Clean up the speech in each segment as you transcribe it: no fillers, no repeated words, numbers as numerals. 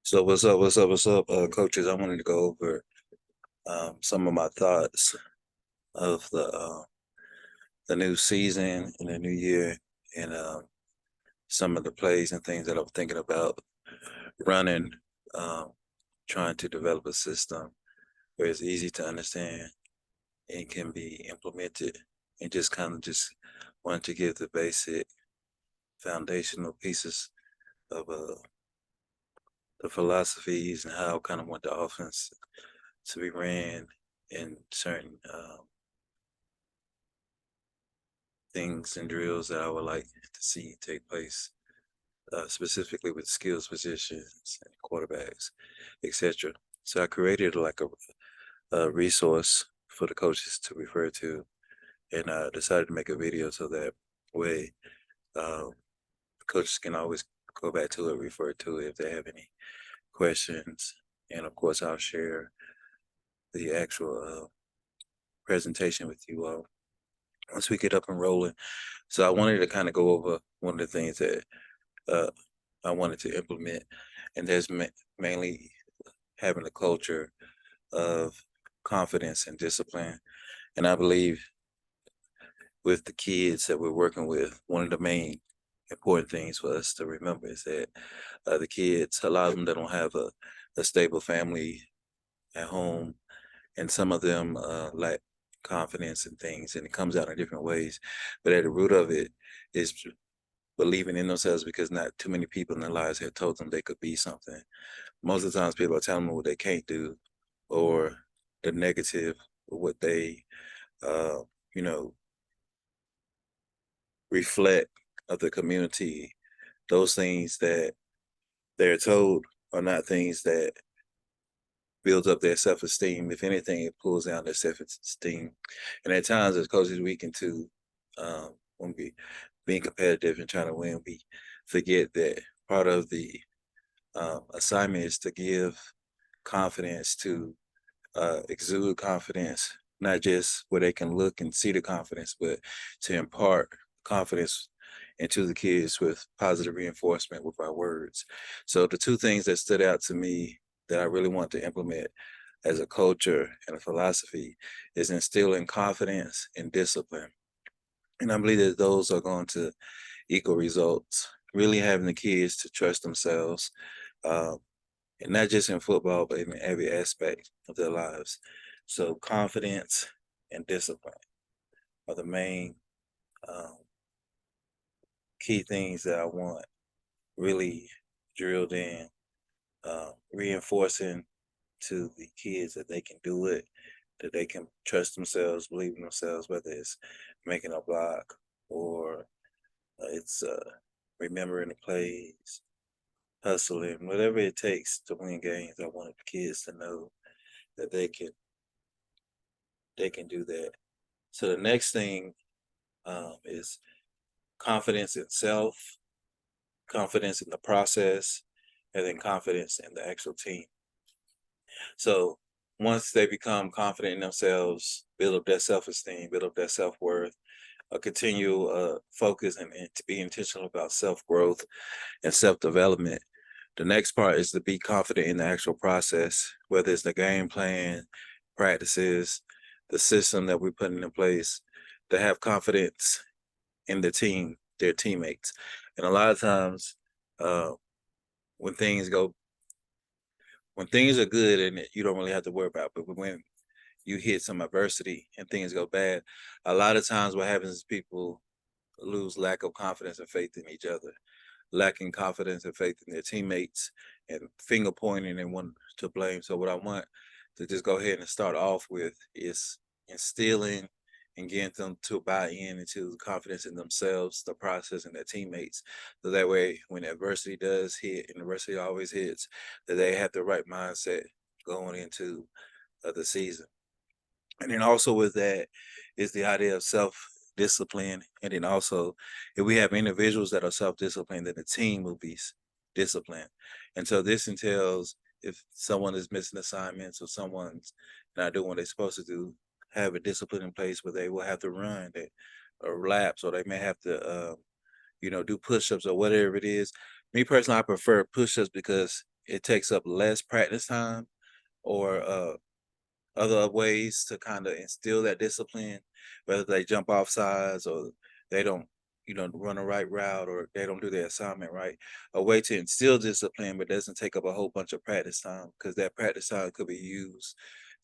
So what's up, coaches? I wanted to go over some of my thoughts of the new season and the new year, and some of the plays and things that I'm thinking about running, um, trying to develop a system where it's easy to understand and can be implemented, and just kind of just wanted to give the basic foundational pieces of the philosophies and how I kind of want the offense to be ran in certain things and drills that I would like to see take place, specifically with skills positions and quarterbacks, etc. So I created like a resource for the coaches to refer to, and I decided to make a video so that way um, coaches can always go back to it, refer to it if they have any questions, and of course I'll share the actual presentation with you all once we get up and rolling. So I wanted to kind of go over one of the things that uh, I wanted to implement, and there's mainly having a culture of confidence and discipline. And I believe with the kids that we're working with, one of the main important things for us to remember is that the kids, a lot of them, they don't have a stable family at home, and some of them lack confidence in things, and it comes out in different ways. But at the root of it is believing in themselves, because not too many people in their lives have told them they could be something. Most of the times people are telling them what they can't do, or the negative of what they uh, you know reflect of the community. Those things that they're told are not things that builds up their self-esteem. If anything, it pulls down their self-esteem. And at times as coaches, we can too, when we being competitive and trying to win, we forget that part of the assignment is to give confidence, to exude confidence, not just where they can look and see the confidence, but to impart confidence into the kids with positive reinforcement with our words. So the two things that stood out to me that I really want to implement as a culture and a philosophy is instilling confidence and discipline. And I believe that those are going to equal results. Really having the kids to trust themselves, uh, and not just in football, but in every aspect of their lives. So confidence and discipline are the main um, key things that I want really drilled in, reinforcing to the kids that they can do it, that they can trust themselves, believe in themselves, whether it's making a block or it's remembering the plays, hustling, whatever it takes to win games. I want the kids to know that they can do that. So the next thing is confidence in self, confidence in the process, and then confidence in the actual team. So once they become confident in themselves, build up their self-esteem, build up their self-worth, continue focus and to be intentional about self-growth and self-development. The next part is to be confident in the actual process, whether it's the game plan, practices, the system that we're putting in place, to have confidence in the team, their teammates. And a lot of times, uh, when things go, when things are good and you don't really have to worry about, but when you hit some adversity and things go bad, a lot of times what happens is people lose lack of confidence and faith in each other, lacking confidence and faith in their teammates, and finger pointing and wanting to blame. So what I want to just go ahead and start off with is instilling and getting them to buy in into confidence in themselves, the process, and their teammates. So that way, when adversity does hit, and adversity always hits, that they have the right mindset going into the season. And then also with that is the idea of self-discipline. And then also, if we have individuals that are self-disciplined, then the team will be disciplined. And so this entails, if someone is missing assignments or someone's not doing what they're supposed to do, have a discipline in place where they will have to run that or laps, or they may have to do push-ups or whatever it is. Me personally, I prefer push-ups because it takes up less practice time or other ways to kind of instill that discipline, whether they jump off sides or they don't, run the right route or they don't do their assignment right. A way to instill discipline, but doesn't take up a whole bunch of practice time because that practice time could be used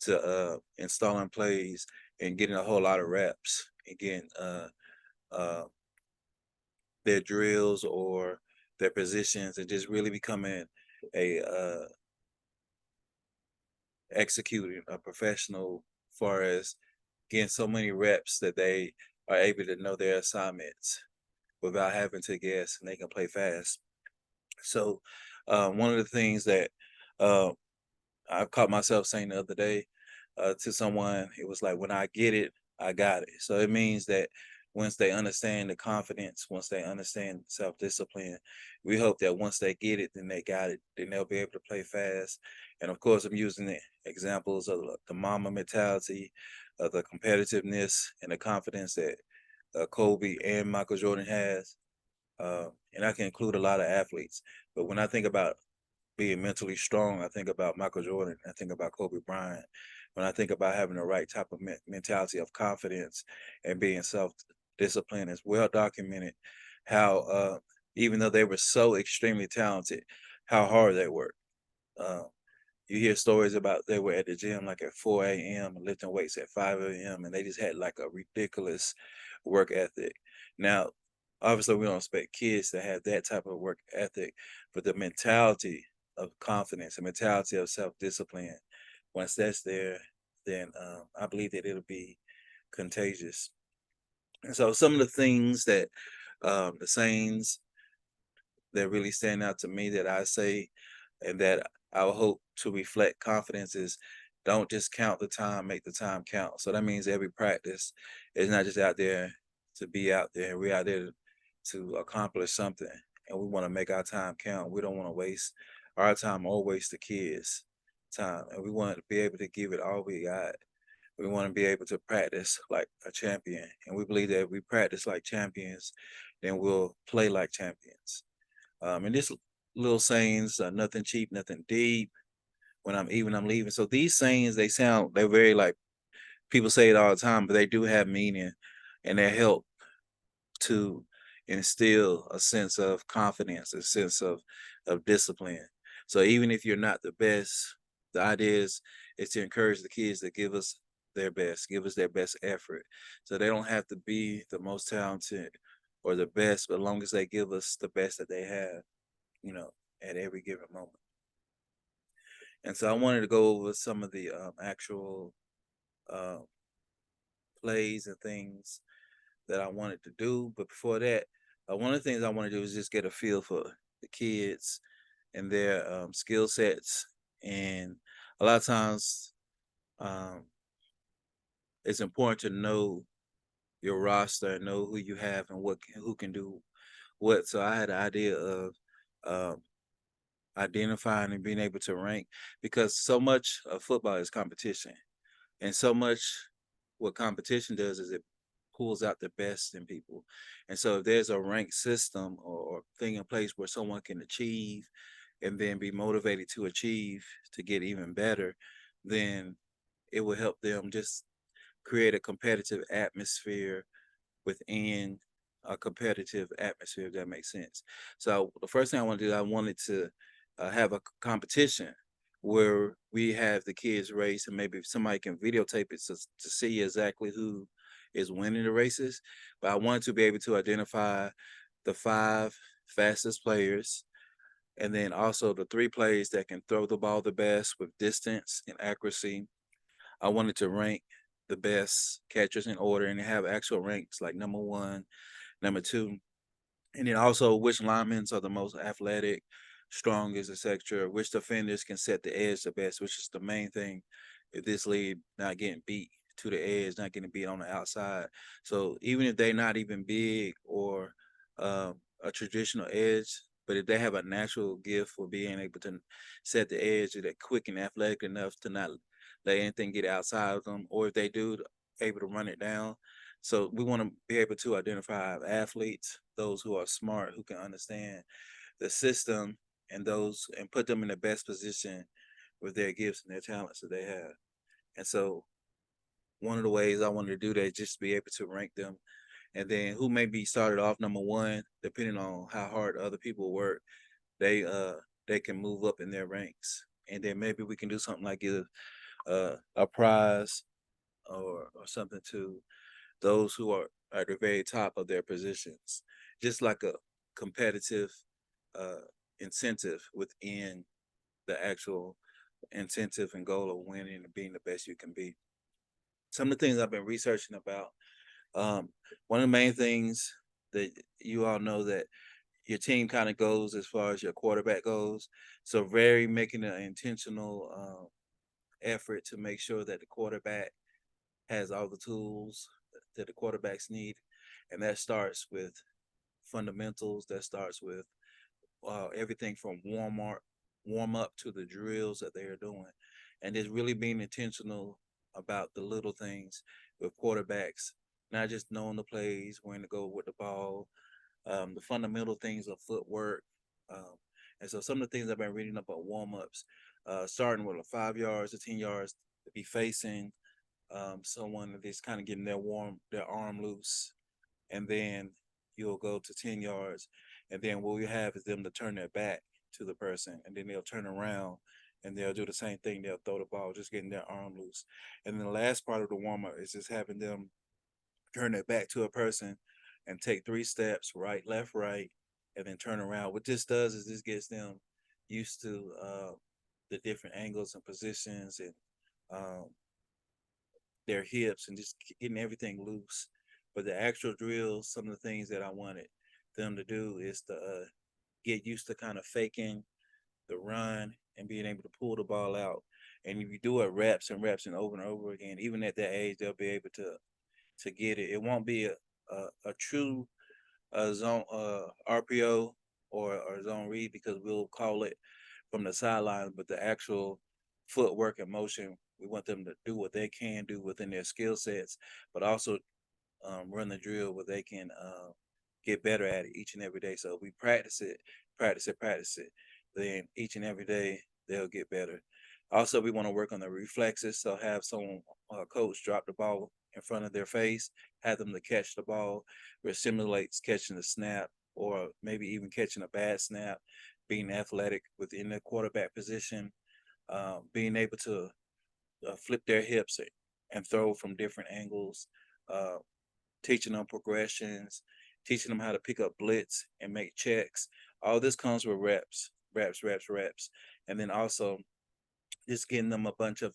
to installing plays and getting a whole lot of reps and getting uh, their drills or their positions and just really becoming a executing a professional far as getting so many reps that they are able to know their assignments without having to guess and they can play fast. So one of the things that uh, I caught myself saying the other day to someone, it was like, when I get it, I got it. So it means that once they understand the confidence, once they understand self discipline, we hope that once they get it, then they got it, then they'll be able to play fast. And of course, I'm using the examples of the mama mentality, of the competitiveness, and the confidence that Kobe and Michael Jordan has. And I can include a lot of athletes. But when I think about being mentally strong, I think about Michael Jordan. I think about Kobe Bryant. When I think about having the right type of mentality of confidence and being self-disciplined, it's well documented how, even though they were so extremely talented, how hard they worked. Uh, you hear stories about they were at the gym like at 4 a.m. and lifting weights at 5 a.m. and they just had like a ridiculous work ethic. Now, obviously, we don't expect kids to have that type of work ethic, but the mentality of confidence, the mentality of self-discipline, once that's there, then I believe that it'll be contagious. And so, some of the things that the sayings that really stand out to me that I say and that I would hope to reflect confidence is, don't just count the time, make the time count. So that means every practice is not just out there to be out there. We're out there to accomplish something and we want to make our time count. We don't want to waste our time or waste the kids' time. And we want to be able to give it all we got. We want to be able to practice like a champion. And we believe that if we practice like champions, then we'll play like champions. And this little sayings, nothing cheap, nothing deep. When I'm eating, I'm leaving. So these sayings, they're very like people say it all the time, but they do have meaning, and they help to instill a sense of confidence, a sense of discipline. So even if you're not the best, the idea is to encourage the kids to give us their best, give us their best effort. So they don't have to be the most talented or the best, but as long as they give us the best that they have, you know, at every given moment. And so I wanted to go over some of the actual uh, plays and things that I wanted to do. But before that, one of the things I want to do is just get a feel for the kids and their skill sets. And a lot of times, um, it's important to know your roster, know who you have, and who can do what. So I had an idea of um, identifying and being able to rank because so much of football is competition. And so much what competition does is it pulls out the best in people. And so if there's a ranked system or thing in place where someone can achieve and then be motivated to achieve to get even better, then it will help them just create a competitive atmosphere within a competitive atmosphere, if that makes sense. So the first thing I want to do, I wanted to have a competition where we have the kids race and maybe somebody can videotape it to see exactly who is winning the races. But I wanted to be able to identify the 5 fastest players and then also the 3 players that can throw the ball the best with distance and accuracy. I wanted to rank the best catchers in order and have actual ranks like number one, number two, and then also which linemen are the most athletic, strongest, etc. Which defenders can set the edge the best, which is the main thing. If this league not getting beat to the edge, not getting beat on the outside. So even if they're not even big or a traditional edge, but if they have a natural gift for being able to set the edge, they're quick and athletic enough to not let anything get outside of them, or if they do, able to run it down. So we want to be able to identify athletes, those who are smart, who can understand the system, and put them in the best position with their gifts and their talents that they have. And so one of the ways I wanted to do that is just be able to rank them, and then who may be started off number one, depending on how hard other people work, they uh they can move up in their ranks, and then maybe we can do something like give a prize or something to those who are at the very top of their positions, just like a competitive uh, incentive within the actual incentive and goal of winning and being the best you can be. Some of the things I've been researching about, um, one of the main things that you all know that your team kind of goes as far as your quarterback goes. So very making an intentional effort to make sure that the quarterback has all the tools that the quarterbacks need, and that starts with fundamentals. That starts with everything from warm up to the drills that they are doing, and it's really being intentional about the little things with quarterbacks, not just knowing the plays, when to go with the ball, the fundamental things of footwork. Um, and so some of the things I've been reading about warm ups, starting with a 5 yards to 10 yards, to be facing someone that's kind of getting their arm loose, and then you'll go to 10 yards, and then what we have is them to turn their back to the person, and then they'll turn around and they'll do the same thing. They'll throw the ball, just getting their arm loose. And then the last part of the warm up is just having them turn their back to a person and take 3 steps, right, left, right, and then turn around. What this does is this gets them used to the different angles and positions, and um, their hips, and just getting everything loose. But the actual drills, some of the things that I wanted them to do is to get used to kind of faking the run and being able to pull the ball out. And if you do it reps and reps and over again, even at that age, they'll be able to get it. It won't be a true zone RPO or zone read, because we'll call it from the sideline, but the actual footwork and motion, we want them to do what they can do within their skill sets, but also run the drill where they can get better at it each and every day. So we practice it, practice it, practice it. Then each and every day they'll get better. Also, we want to work on the reflexes. So have someone, coach, drop the ball in front of their face, have them to catch the ball, which simulates catching the snap, or maybe even catching a bad snap. Being athletic within the quarterback position, being able to flip their hips and throw from different angles, uh, teaching them progressions, teaching them how to pick up blitz and make checks. All this comes with reps, reps, reps, reps. And then also just getting them a bunch of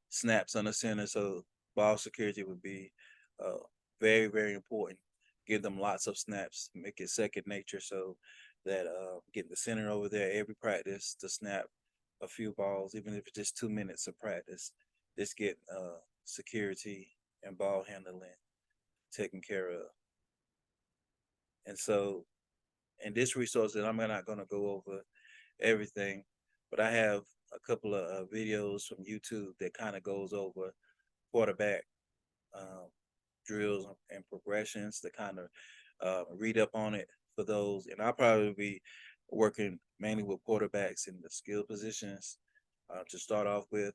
snaps on the center. So ball security would be uh, very, very important. Give them lots of snaps, make it second nature, so that getting the center over there every practice to snap a few balls, even if it's just 2 minutes of practice, just get security and ball handling taken care of. And so, in this resource, that I'm not going to go over everything, but I have a couple of videos from YouTube that kind of goes over quarterback um, drills and progressions to kind of read up on it for those. And I'll probably be working mainly with quarterbacks in the skill positions to start off with.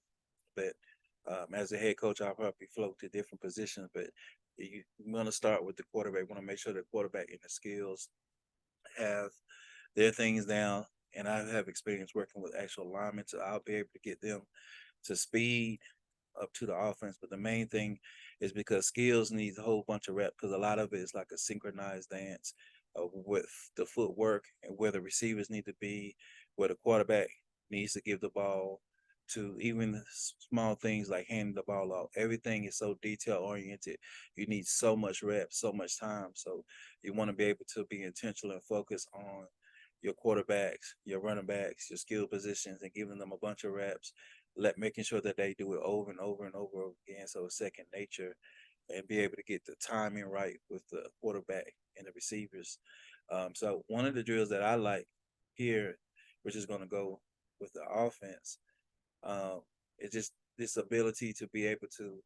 But as a head coach, I'll probably float to different positions. But you want to start with the quarterback. You want to make sure the quarterback and the skills have their things down. And I have experience working with actual linemen, so I'll be able to get them to speed up to the offense. But the main thing is because skills needs a whole bunch of reps, because a lot of it is like a synchronized dance with the footwork and where the receivers need to be, where the quarterback needs to give the ball to, even small things like handing the ball off. Everything is so detail oriented. You need so much reps, so much time. So you want to be able to be intentional and focus on your quarterbacks, your running backs, your skill positions, and giving them a bunch of reps, making sure that they do it over and over and over again, so it's second nature, and be able to get the timing right with the quarterback and the receivers. So one of the drills that I like here, which is going to go with the offense, um, is just this ability to be able to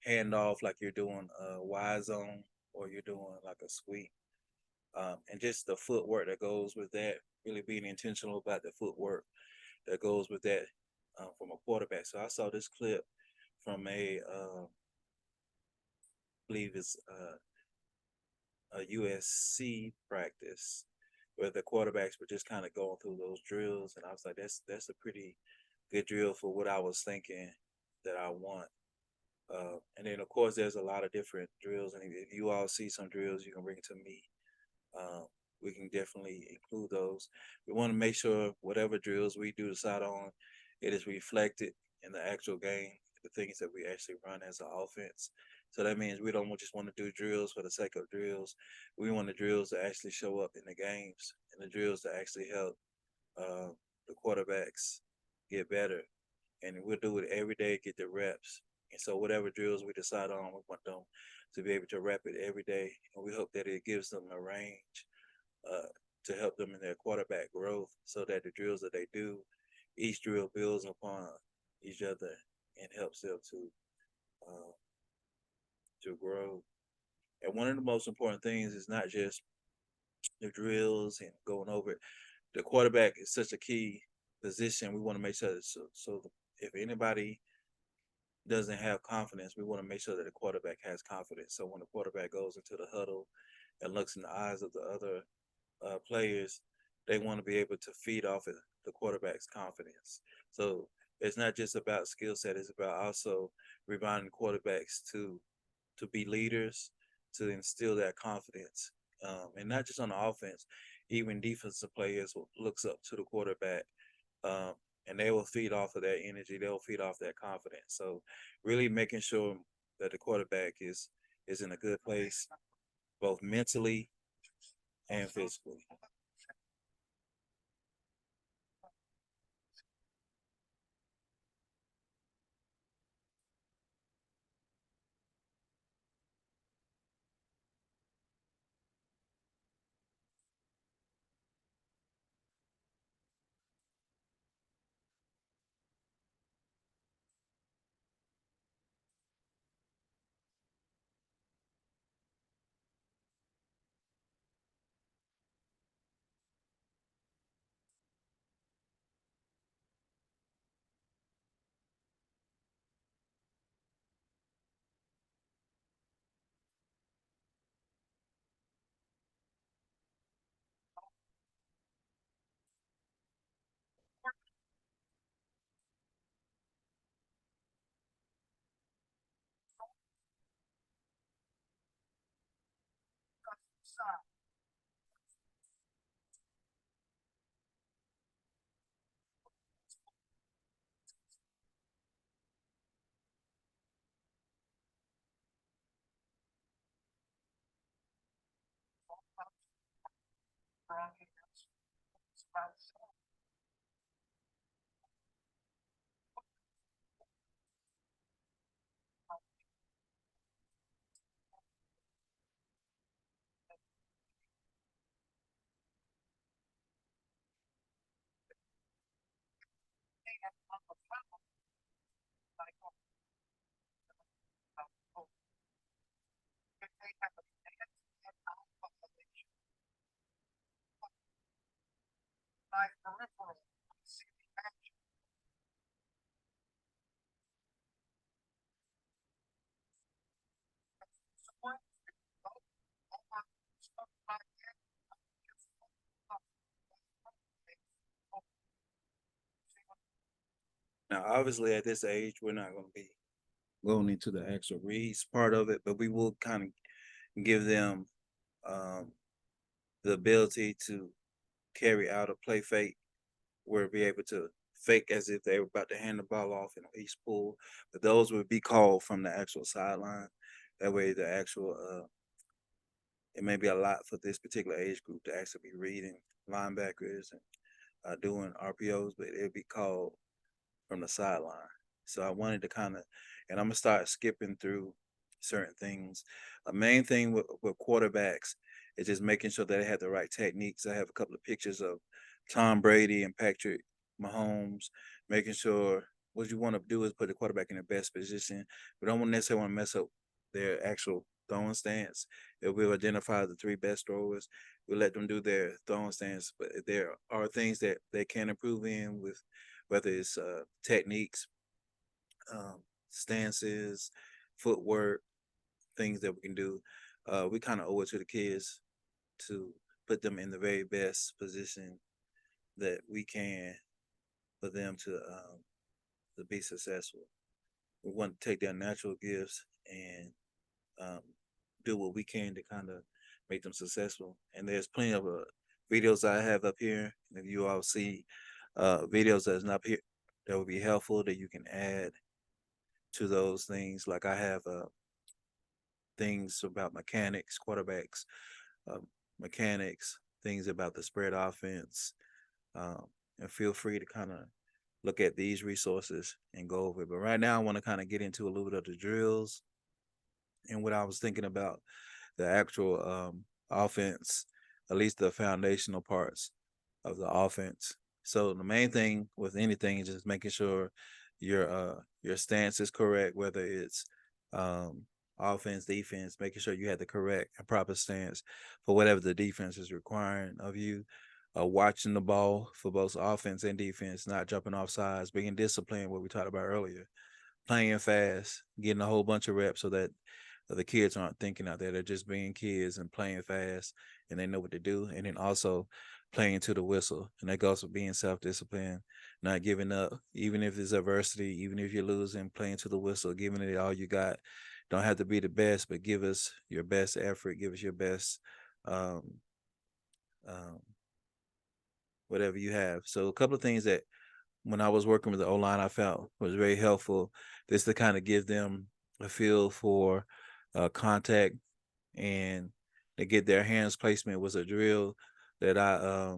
hand off like you're doing a wide zone or you're doing like a sweep. and just the footwork that goes with that. Really being intentional about the footwork that goes with that from a quarterback. So I saw this clip from I believe it's a USC practice where the quarterbacks were just kind of going through those drills, and I was like, that's a pretty good drill for what I was thinking that I want. And then of course there's a lot of different drills, and if you all see some drills, you can bring it to me. Um, we can definitely include those. We want to make sure whatever drills we do decide on, it is reflected in the actual game, the things that we actually run as an offense. So that means we don't just want to do drills for the sake of drills. We want the drills to actually show up in the games and the drills to actually help uh, the quarterbacks get better. And we'll do it every day, get the reps. And so whatever drills we decide on, we want them to be able to rep it every day. And we hope that it gives them a range uh, to help them in their quarterback growth so that the drills that they do, each drill builds upon each other and helps them uh, to grow. And one of the most important things is not just the drills and going over it. The quarterback is such a key position. We want to make sure that so if anybody doesn't have confidence, we want to make sure that the quarterback has confidence. So when the quarterback goes into the huddle and looks in the eyes of the other players, they want to be able to feed off of the quarterback's confidence. So it's not just about skill set; it's about also reminding quarterbacks to be leaders, to instill that confidence, and not just on the offense. Even defensive players looks up to the quarterback, um, and they will feed off of that energy. They'll feed off that confidence. So, really making sure that the quarterback is in a good place, both mentally and physically. Now, obviously, at this age, we're not going to be going into the actual reads part of it, but we will kind of give them um, the ability to carry out a play fake where be able to fake as if they were about to hand the ball off in each pool, but those would be called from the actual sideline. That way, the actual it may be a lot for this particular age group to actually be reading linebackers and doing RPOs, but it'd be called from the sideline. So I wanted to kind of, and I'm gonna start skipping through certain things. A main thing with quarterbacks is just making sure that they have the right techniques. I have a couple of pictures of Tom Brady and Patrick Mahomes, making sure what you want to do is put the quarterback in the best position. We don't necessarily want to mess up their actual throwing stance. If we identify the three best throwers, We let them do their throwing stance, but there are things that they can improve in with, whether it's techniques, um, stances, footwork, things that we can do. We kind of owe it to the kids to put them in the very best position that we can for them to be successful. We want to take their natural gifts and um, do what we can to kind of make them successful. And there's plenty of videos I have up here. And if you all see videos that's not here that would be helpful that you can add to those things. Like I have things about mechanics, quarterbacks, um, mechanics, things about the spread offense, and feel free to kind of look at these resources and go over it. But right now, I want to kind of get into a little bit of the drills and what I was thinking about the actual offense, at least the foundational parts of the offense. So the main thing with anything is just making sure your stance is correct, whether it's um, offense, defense, making sure you have the correct and proper stance for whatever the defense is requiring of you. Watching the ball for both offense and defense, not jumping off sides, being disciplined, what we talked about earlier, playing fast, getting a whole bunch of reps so that the kids aren't thinking out there. They're just being kids and playing fast and they know what to do. And then also playing to the whistle. And that goes for being self-disciplined, not giving up, even if it's adversity, even if you're losing, playing to the whistle, giving it all you got. Don't have to be the best, but give us your best effort, give us your best um, um, whatever you have. So a couple of things that when I was working with the O line, I found was very helpful. Just to kind of give them a feel for contact and to get their hands placement was a drill that I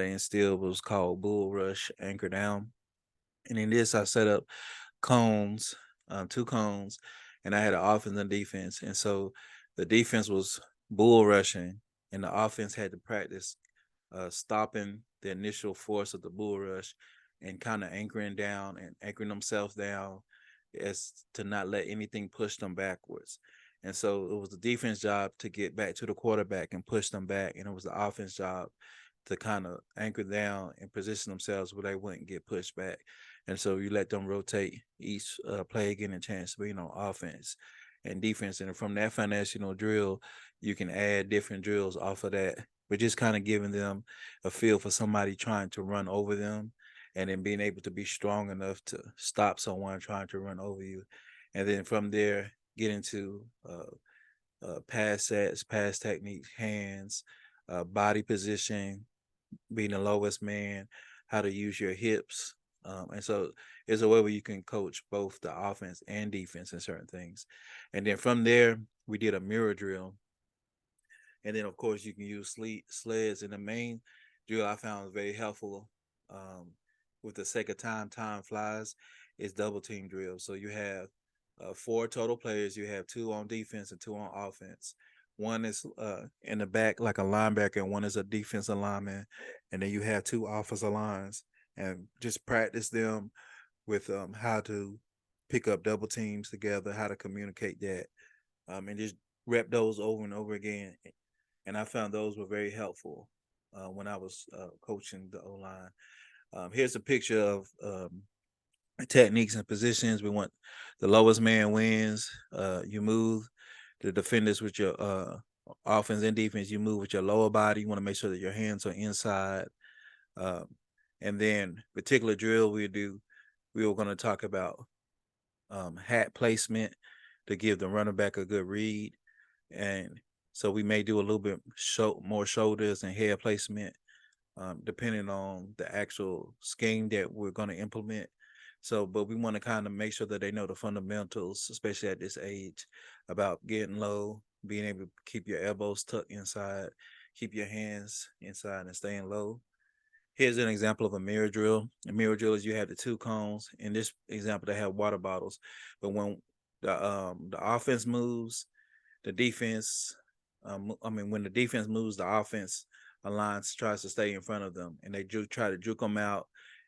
instilled was called bull rush anchor down. And in this, I set up cones, two cones, and I had an offense and defense. And so the defense was bull rushing, and the offense had to practice stopping the initial force of the bull rush and kind of anchoring down and anchoring themselves down as to not let anything push them backwards. And so it was the defense job to get back to the quarterback and push them back. And it was the offense job to kind of anchor down and position themselves where they wouldn't get pushed back. And so you let them rotate each play, getting a chance to be on offense and defense. And from that foundational drill, you can add different drills off of that, but just kind of giving them a feel for somebody trying to run over them and then being able to be strong enough to stop someone trying to run over you. And then from there, get into pass sets, pass techniques, hands, body position, being the lowest man, how to use your hips. And so it's a way where you can coach both the offense and defense in certain things. And then from there, we did a mirror drill. And then, of course, you can use sleds. And the main drill I found very helpful with the sake of time flies, is double team drill. So you have four total players. You have two on defense and two on offense. One is in the back like a linebacker, and one is a defensive lineman. And then you have two offensive lines, and just practice them with how to pick up double teams together, how to communicate that, and just rep those over and over again. And I found those were very helpful when I was coaching the O line. Here's a picture of techniques and positions. We want the lowest man wins. You move the defenders with your offense and defense. You move with your lower body. You want to make sure that your hands are inside. Um, and then particular drill we were going to talk about hat placement to give the running back a good read. And so we may do a little bit more shoulders and head placement, depending on the actual scheme that we're going to implement. So, but we want to kind of make sure that they know the fundamentals, especially at this age, about getting low, being able to keep your elbows tucked inside, keep your hands inside and staying low. Here's an example of a mirror drill. A mirror drill is you have the two cones. In this example, they have water bottles. But when the offense moves, the defense, when the defense moves, the offense aligns, tries to stay in front of them, and they try to juke them out,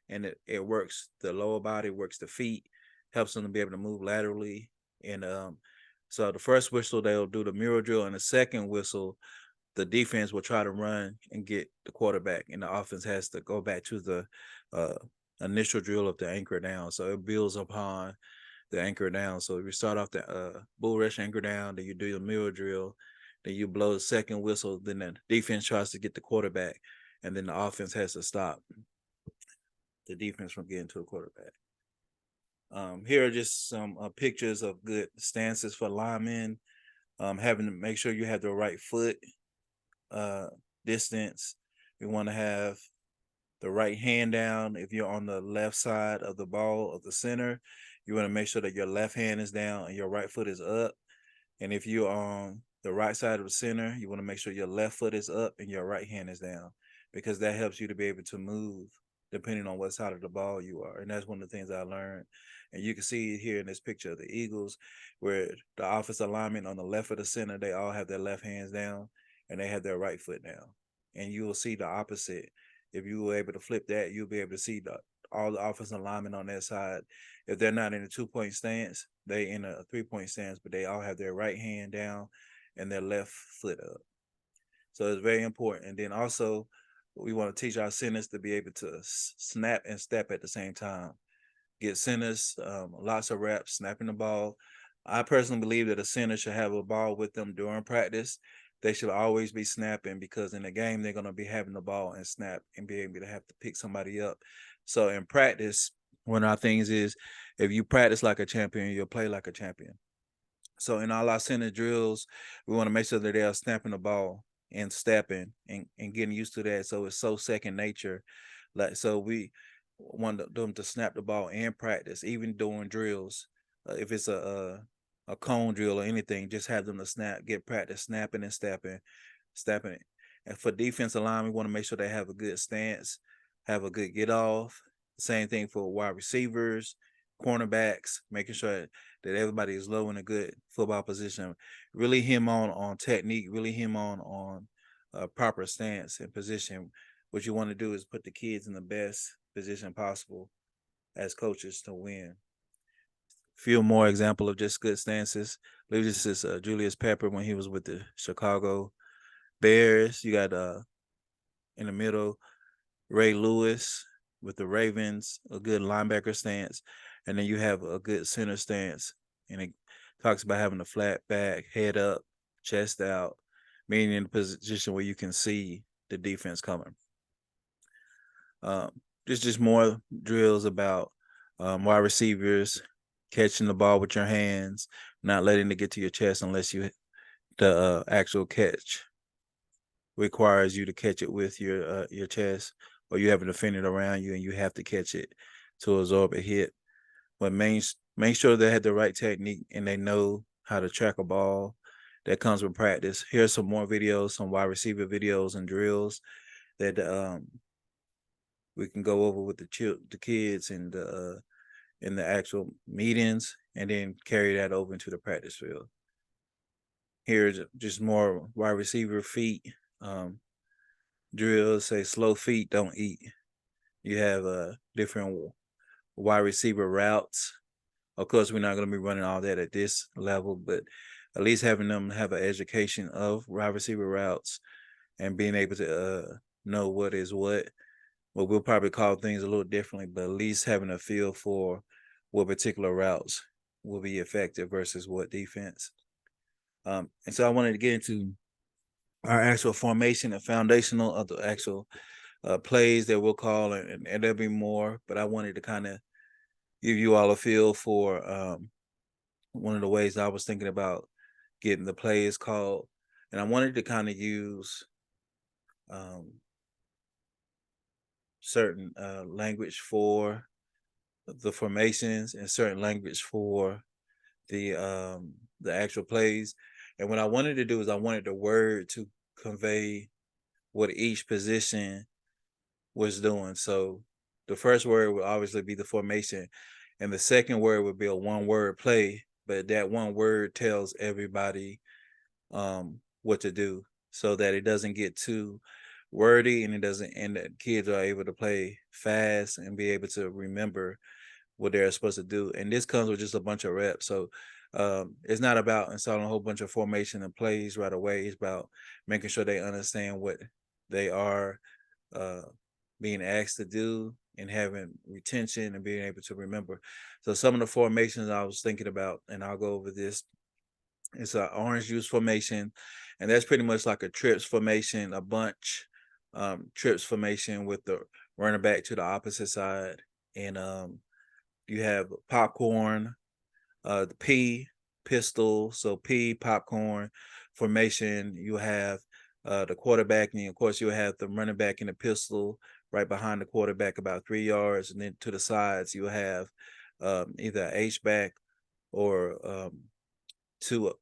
and it works. The lower body works the feet, helps them to be able to move laterally. And so the first whistle, they'll do the mirror drill, and the second whistle, the defense will try to run and get the quarterback, and the offense has to go back to the uh, initial drill of the anchor down. So it builds upon the anchor down. So if you start off the bull rush anchor down, then you do your mirror drill, then you blow the second whistle, then the defense tries to get the quarterback, and then the offense has to stop the defense from getting to the quarterback. Here are just some pictures of good stances for linemen. Having to make sure you have the right foot distance. We want to have the right hand down. If you're on the left side of the ball of the center, you want to make sure that your left hand is down and your right foot is up. And if you're on the right side of the center, you want to make sure your left foot is up and your right hand is down, because that helps you to be able to move depending on what side of the ball you are. And that's one of the things I learned. And you can see here in this picture of the Eagles, where the offensive linemen on the left of the center, they all have their left hands down and they have their right foot down. And you will see the opposite. If you were able to flip that, you'll be able to see all the offensive linemen on that side. If they're not in a 2-point stance, they in a 3-point stance, but they all have their right hand down and their left foot up. So it's very important. And then also, we want to teach our centers to be able to snap and step at the same time. Get centers lots of reps snapping the ball. I personally believe that a center should have a ball with them during practice. They should always be snapping, because in the game they're going to be having the ball and snap and be able to have to pick somebody up. So in practice, one of our things is, if you practice like a champion, you'll play like a champion. So in all our center drills, we want to make sure that they are snapping the ball and stepping and getting used to that. So it's so second nature. Like, so we want them to snap the ball in practice, even during drills. If it's a cone drill or anything, just have them to get practice snapping and stepping it. And for defensive line, we want to make sure they have a good stance, have a good get off. Same thing for wide receivers, cornerbacks, making sure that everybody is low in a good football position. Really him on technique, really him on proper stance and position. What you want to do is put the kids in the best position possible as coaches to win. Few more example of just good stances. I believe this is Julius Pepper when he was with the Chicago Bears. You got in the middle Ray Lewis with the Ravens, a good linebacker stance, and then you have a good center stance. And it talks about having a flat back, head up, chest out, meaning in a position where you can see the defense coming. Just more drills about wide receivers catching the ball with your hands, not letting it get to your chest unless the actual catch requires you to catch it with your chest, or you have a defender around you and you have to catch it to absorb a hit. But make sure they have the right technique and they know how to track a ball. That comes with practice. Here's some more videos, some wide receiver videos and drills that we can go over with the kids and in the actual meetings, and then carry that over into the practice field. Here's just more wide receiver feet drills. Say slow feet don't eat. You have different wide receiver routes. Of course, we're not going to be running all that at this level, but at least having them have an education of wide receiver routes and being able to know what is what. Well, we'll probably call things a little differently, but at least having a feel for what particular routes will be effective versus what defense. And so I wanted to get into our actual formation and foundational of the actual plays that we'll call, and there'll be more, but I wanted to kind of give you all a feel for one of the ways I was thinking about getting the plays called. And I wanted to kind of use certain language for the formations and certain language for the actual plays. And what I wanted to do is I wanted the word to convey what each position was doing. So the first word would obviously be the formation, and the second word would be a one-word play, but that one word tells everybody what to do, so that it doesn't get too wordy and that kids are able to play fast and be able to remember what they're supposed to do. And this comes with just a bunch of reps. So It's not about installing a whole bunch of formation and plays right away. It's about making sure they understand what they are uh, being asked to do and having retention and being able to remember. So some of the formations I was thinking about, and I'll go over this. It's an orange juice formation, and that's pretty much like a trips formation, a bunch trips formation with the running back to the opposite side. And you have popcorn, the P pistol, so P popcorn formation. You have the quarterback, and of course you have the running back in the pistol right behind the quarterback about 3 yards, and then to the sides you have either a H back or two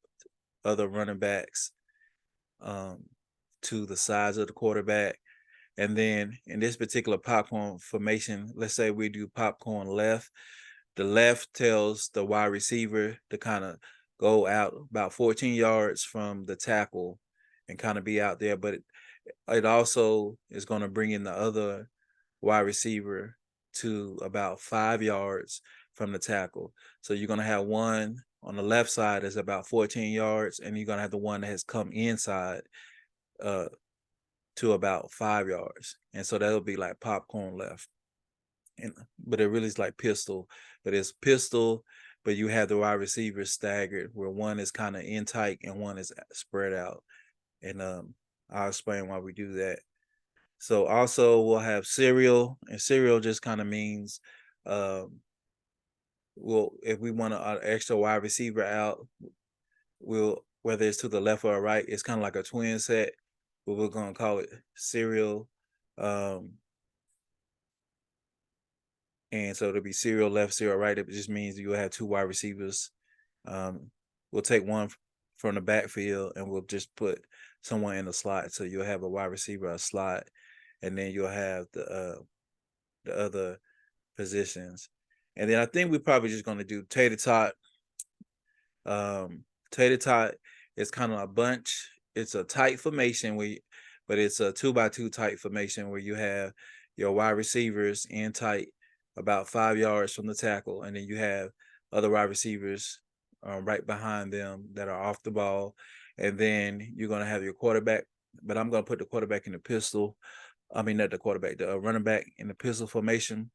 other running backs um, to the sides of the quarterback. And then in this particular popcorn formation, let's say we do popcorn left. The left tells the wide receiver to kind of go out about 14 yards from the tackle and kind of be out there. But it also is going to bring in the other wide receiver to about 5 yards from the tackle. So you're going to have one on the left side is about 14 yards, and you're going to have the one that has come inside to about 5 yards. And so that'll be like popcorn left. But it really is like pistol, but it's pistol, but you have the wide receivers staggered where one is kind of in tight and one is spread out. And I'll explain why we do that. So also we'll have serial, and serial just kind of means well, if we want an extra wide receiver out, we'll, whether it's to the left or right, it's kind of like a twin set, but we're gonna call it serial. And so it'll be serial left, serial right. It just means you'll have two wide receivers. We'll take one from the backfield and we'll just put someone in the slot. So you'll have a wide receiver, a slot, and then you'll have the other positions. And then I think we're probably just gonna do tater tot. Tater tot is kind of a bunch. It's a tight formation but it's a 2x2 tight formation where you have your wide receivers in tight about 5 yards from the tackle, and then you have other wide receivers right behind them that are off the ball, and then you're gonna have your quarterback. But I'm gonna put the quarterback in the pistol. I mean, not the quarterback, the running back in the pistol formation.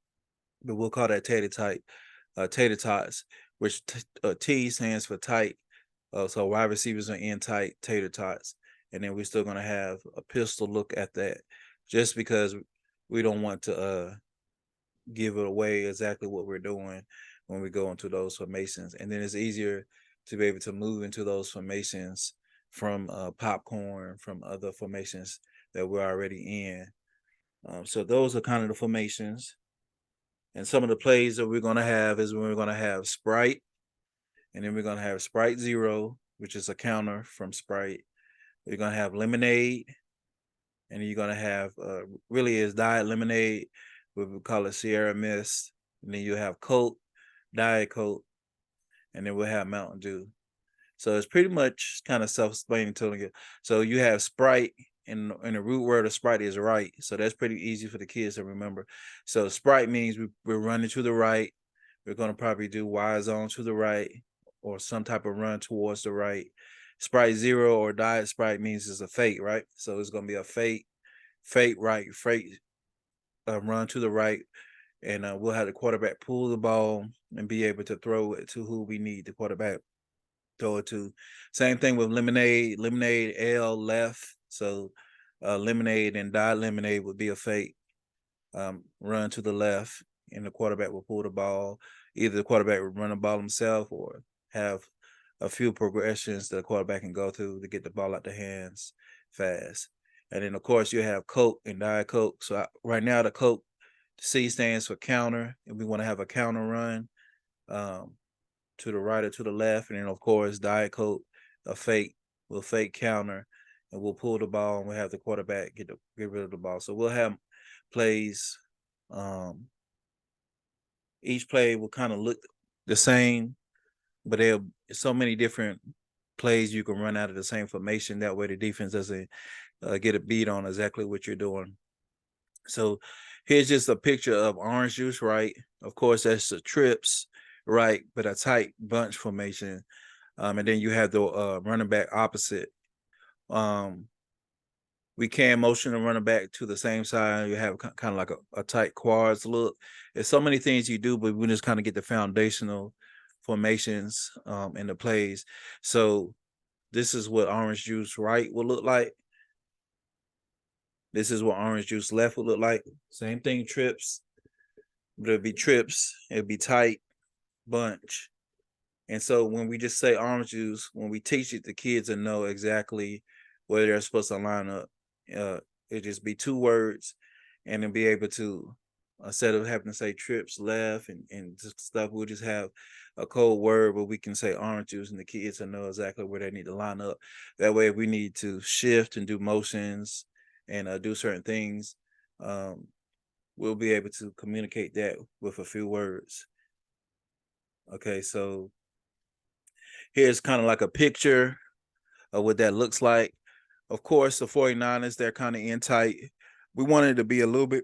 But we'll call that tater tots, which T stands for tight. So wide receivers are in tight, tater tots, and then we're still gonna have a pistol look at that, just because we don't want to give it away exactly what we're doing when we go into those formations. And then it's easier to be able to move into those formations from popcorn, from other formations that we're already in. So those are kind of the formations. And some of the plays that we're going to have is when we're going to have Sprite, and then we're going to have Sprite Zero, which is a counter from Sprite. We're going to have Lemonade, and then you're going to have, really is Diet Lemonade, we call it Sierra Mist. And then you have Coke, Diet Coke, and then we'll have Mountain Dew. So it's pretty much kind of self-explaining to you. So you have Sprite, and the root word of Sprite is right. So that's pretty easy for the kids to remember. So Sprite means we're running to the right. We're going to probably do Y zone to the right or some type of run towards the right. Sprite Zero or Diet Sprite means it's a fake, right? So it's going to be a fake right, fake run to the right. And we'll have the quarterback pull the ball and be able to throw it to who we need the quarterback throw it to. Same thing with Lemonade. Lemonade L left. So Lemonade and Diet Lemonade would be a fake run to the left, and the quarterback will pull the ball. Either the quarterback would run the ball himself or have a few progressions that the quarterback can go through to get the ball out the hands fast. And then, of course, you have Coke and Diet Coke. So right now, the Coke, C stands for counter, and we want to have a counter run to the right or to the left. And then, of course, Diet Coke, we'll fake counter, and we'll pull the ball, and we'll have the quarterback get rid of the ball. So we'll have plays. Each play will kind of look the same, but there are so many different plays you can run out of the same formation. That way the defense doesn't get a beat on exactly what you're doing. So here's just a picture of orange juice, right? Of course, that's the trips, right? But a tight bunch formation. And then you have the running back opposite. We can motion the running back to the same side. You have kind of like a tight quads look. There's so many things you do, but we just kind of get the foundational formations and the plays. So this is what orange juice right will look like. This is what orange juice left would look like. Same thing, trips. But it'd be trips. It'd be tight, bunch. And so when we just say orange juice, when we teach it, the kids will know exactly where they're supposed to line up. It just be 2 words, and then be able to, instead of having to say trips left and stuff, we'll just have a code word where we can say orange juice, and the kids will know exactly where they need to line up. That way, if we need to shift and do motions and do certain things, we'll be able to communicate that with a few words. Okay, so here's kind of like a picture of what that looks like. Of course, the 49ers, they're kind of in tight. We wanted to be a little bit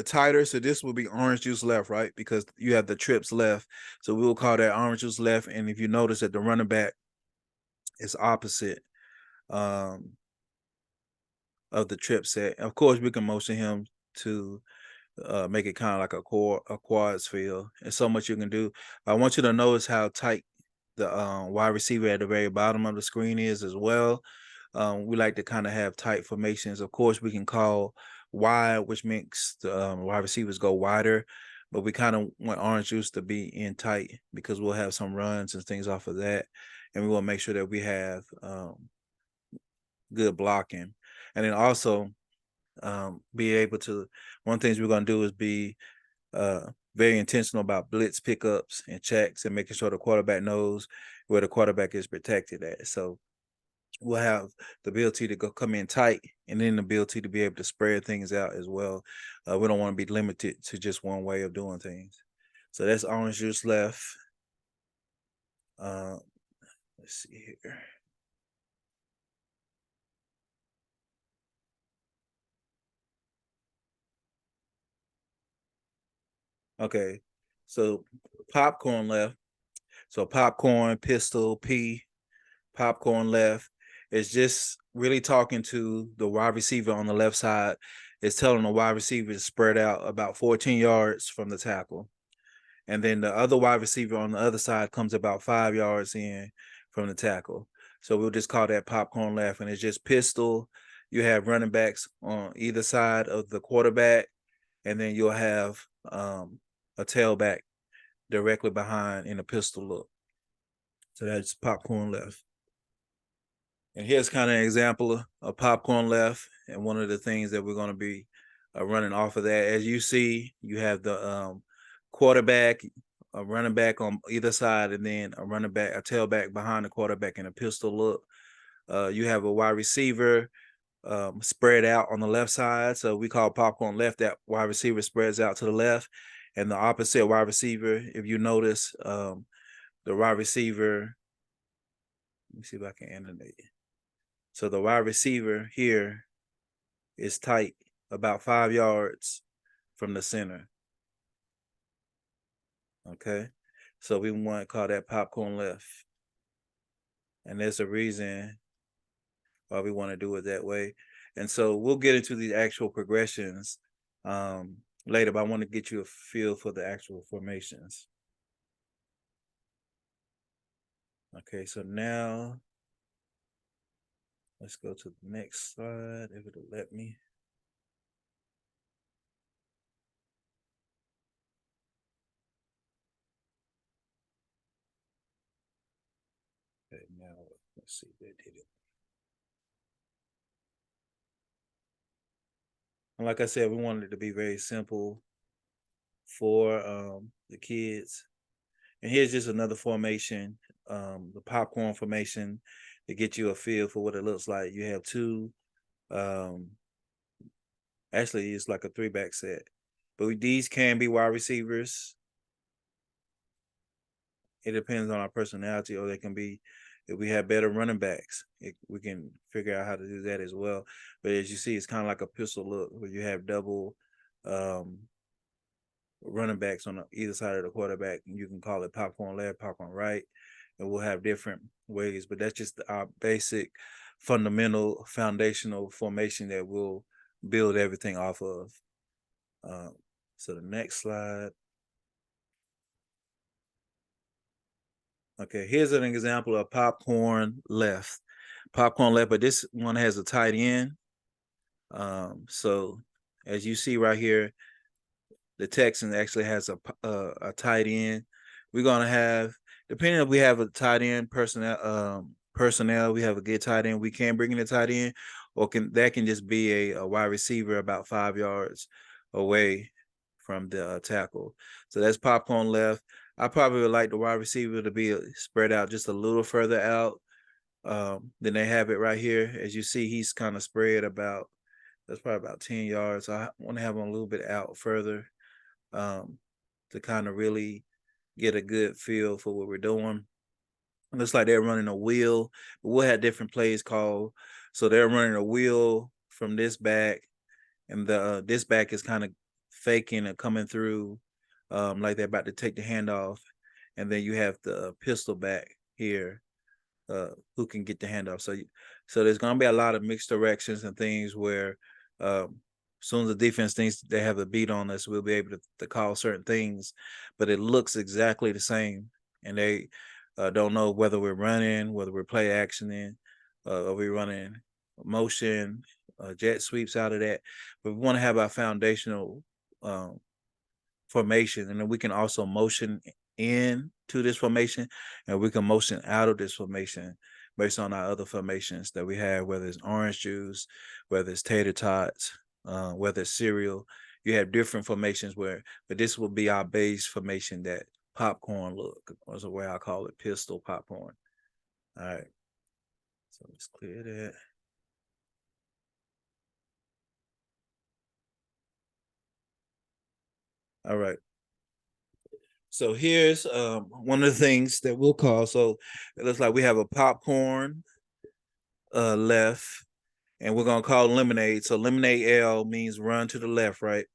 tighter, so this will be orange juice left, right? Because you have the trips left. So we will call that orange juice left. And if you notice that the running back is opposite of the trip set, of course, we can motion him to make it kind of like a quads feel. There's so much you can do. I want you to notice how tight the wide receiver at the very bottom of the screen is as well. We like to kind of have tight formations. Of course, we can call wide, which makes the wide receivers go wider, but we kind of want orange juice to be in tight because we'll have some runs and things off of that, and we want to make sure that we have good blocking, and then also be able to. One of the things we're going to do is be very intentional about blitz pickups and checks and making sure the quarterback knows where the quarterback is protected at. So we'll have the ability to come in tight, and then the ability to be able to spread things out as well. We don't want to be limited to just one way of doing things. So that's orange juice left. Let's see here. Okay, so popcorn left. So popcorn, pistol, P, popcorn left. It's just really talking to the wide receiver on the left side. It's telling the wide receiver to spread out about 14 yards from the tackle. And then the other wide receiver on the other side comes about 5 yards in from the tackle. So we'll just call that popcorn left. And it's just pistol. You have running backs on either side of the quarterback, and then you'll have a tailback directly behind in a pistol look. So that's popcorn left. And here's kind of an example of popcorn left, and one of the things that we're going to be running off of that. As you see, you have the quarterback, a running back on either side, and then a running back, a tailback behind the quarterback in a pistol look. You have a wide receiver spread out on the left side, so we call popcorn left. That wide receiver spreads out to the left, and the opposite wide receiver, if you notice, the wide receiver. Let me see if I can animate it. So the wide receiver here is tight, about 5 yards from the center. Okay. So we want to call that popcorn left. And there's a reason why we want to do it that way. And so we'll get into the actual progressions later, but I want to get you a feel for the actual formations. Okay, so now let's go to the next slide, if it'll let me. Okay, now let's see if they did it. And like I said, we wanted it to be very simple for the kids. And here's just another formation, the popcorn formation, to get you a feel for what it looks like. You have two, actually it's like a 3-back set, but these can be wide receivers. It depends on our personality, or they can be, if we have better running backs, we can figure out how to do that as well. But as you see, it's kind of like a pistol look where you have double running backs on either side of the quarterback. You can call it popcorn left, popcorn right. and we'll have different ways, but that's just our basic fundamental foundational formation that we'll build everything off of. So the next slide. Okay, here's an example of popcorn left. Popcorn left, but this one has a tight end. So as you see right here, the Texans actually has a tight end. We're gonna have, depending if we have a tight end personnel, we have a good tight end. We can bring in a tight end, or can just be a wide receiver about 5 yards away from the tackle. So that's popcorn left. I probably would like the wide receiver to be spread out just a little further out than they have it right here. As you see, he's kind of spread about, that's probably about 10 yards. So I want to have him a little bit out further to kind of really get a good feel for what we're doing. It looks like they're running a wheel, but we'll have different plays called. So they're running a wheel from this back, and this back is kind of faking and coming through like they're about to take the handoff. And then you have the pistol back here who can get the handoff. So there's going to be a lot of mixed directions and things where as soon as the defense thinks they have a beat on us, we'll be able to call certain things, but it looks exactly the same. And they don't know whether we're running, whether we're play actioning, or we're running motion, jet sweeps out of that. But we want to have our foundational formation, and then we can also motion into this formation, and we can motion out of this formation based on our other formations that we have, whether it's orange juice, whether it's tater tots, whether it's cereal. You have different formations but this will be our base formation, that popcorn look, or the way I call it, pistol popcorn. All right, so let's clear that. All right. So here's one of the things that we'll call. So it looks like we have a popcorn left, and we're gonna call lemonade. So lemonade L means run to the left, right?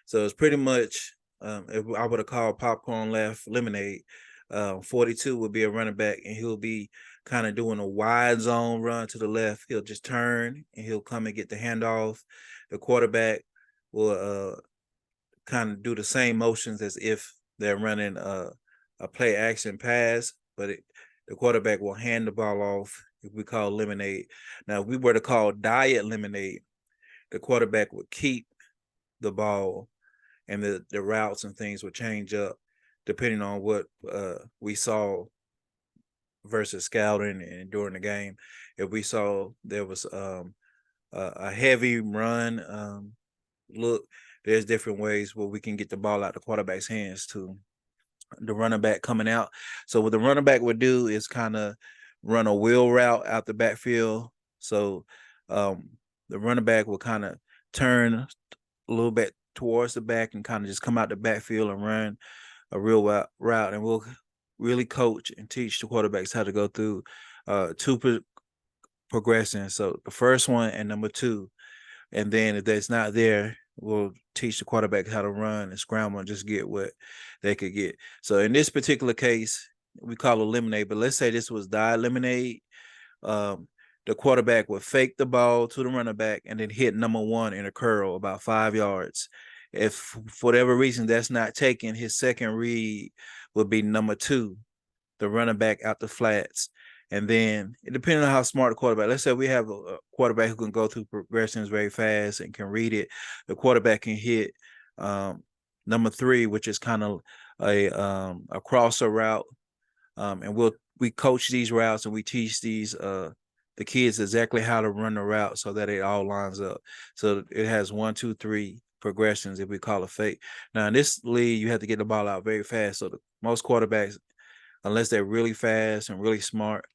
So it's pretty much if I would have called popcorn left lemonade, 42 would be a running back, and he'll be kind of doing a wide zone run to the left. He'll just turn and he'll come and get the handoff. The quarterback will kind of do the same motions as if they're running a play action pass, but the quarterback will hand the ball off, if we call lemonade. Now, if we were to call diet lemonade, the quarterback would keep the ball, and the routes and things would change up depending on what we saw versus scouting and during the game. If we saw there was a heavy run look, there's different ways where we can get the ball out the quarterback's hands to the running back coming out. So what the running back would do is kind of run a wheel route out the backfield. So the running back will kind of turn a little bit towards the back and kind of just come out the backfield and run a real route. And we'll really coach and teach the quarterbacks how to go through two progressions. So the first one and number two. And then if that's not there, we'll teach the quarterback how to run and scramble and just get what they could get. So in this particular case, we call it lemonade, but let's say this was diet lemonade. The quarterback would fake the ball to the running back and then hit number one in a curl about 5 yards. If for whatever reason that's not taken, his second read would be number two, the running back out the flats. And then, depending on how smart the quarterback, let's say we have a quarterback who can go through progressions very fast and can read it. The quarterback can hit number three, which is kind of a crosser route. And we coach these routes, and we teach these the kids exactly how to run the route so that it all lines up. So it has 1, 2, 3 progressions, if we call it fake. Now in this league, you have to get the ball out very fast. So most quarterbacks, unless they're really fast and really smart,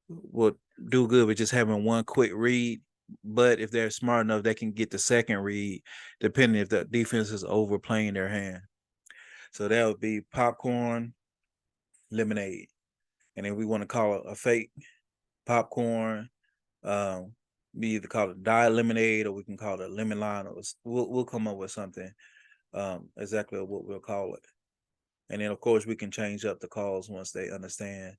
will do good with just having one quick read. But if they're smart enough, they can get the second read, depending if the defense is overplaying their hand. So that would be popcorn, lemonade. And then we want to call it a fake popcorn. We either call it diet lemonade, or we can call it lemon lime. We'll come up with something exactly what we'll call it. And then, of course, we can change up the calls once they understand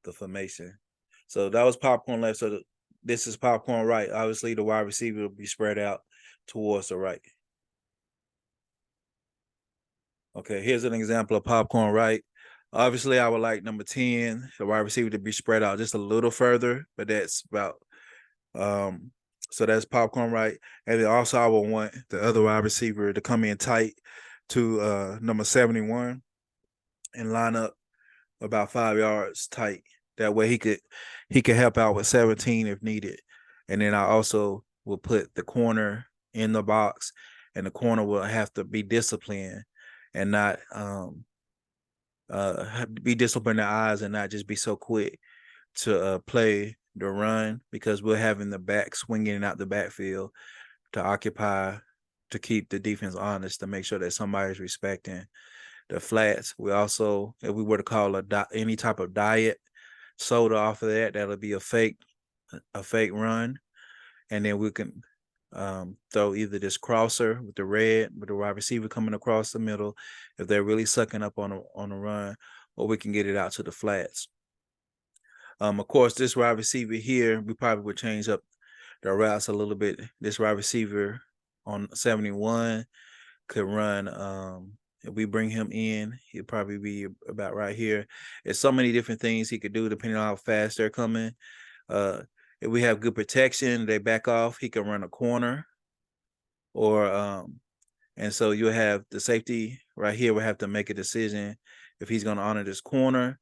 the formation. So that was popcorn left. So this is popcorn right. Obviously, the wide receiver will be spread out towards the right. Okay, here's an example of popcorn right. Obviously, I would like number 10, the wide receiver, to be spread out just a little further, but that's about so that's popcorn right. And then also I would want the other wide receiver to come in tight to number 71 and line up about 5 yards tight. That way he could help out with 17 if needed. And then I also will put the corner in the box, and the corner will have to be disciplined and not be disciplined in the eyes and not just be so quick to play the run, because we're having the back swinging out the backfield to occupy, to keep the defense honest, to make sure that somebody's respecting the flats. We also, if we were to call any type of diet soda off of that, that'll be a fake run. And then we can throw either this crosser with the red, with the wide receiver coming across the middle, if they're really sucking up on a run, or we can get it out to the flats. Of course, this wide receiver here, we probably would change up the routes a little bit. This wide receiver on 71 could run. If we bring him in, he'll probably be about right here. There's so many different things he could do depending on how fast they're coming. If we have good protection, they back off, he can run a corner. Or and so you'll have the safety right here will have to make a decision if he's going to honor this corner,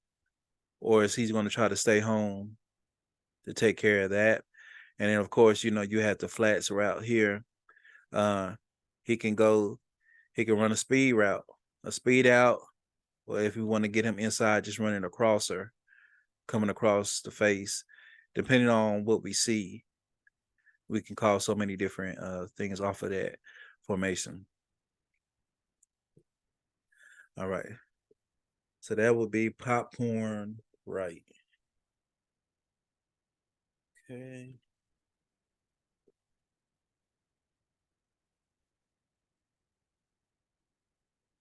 or is he's going to try to stay home to take care of that. And then, of course, you have the flats route here. He can run a speed route, a speed out, or if we want to get him inside, just running a crosser, coming across the face. Depending on what we see, we can call so many different things off of that formation. All right. So that would be popcorn right. Okay.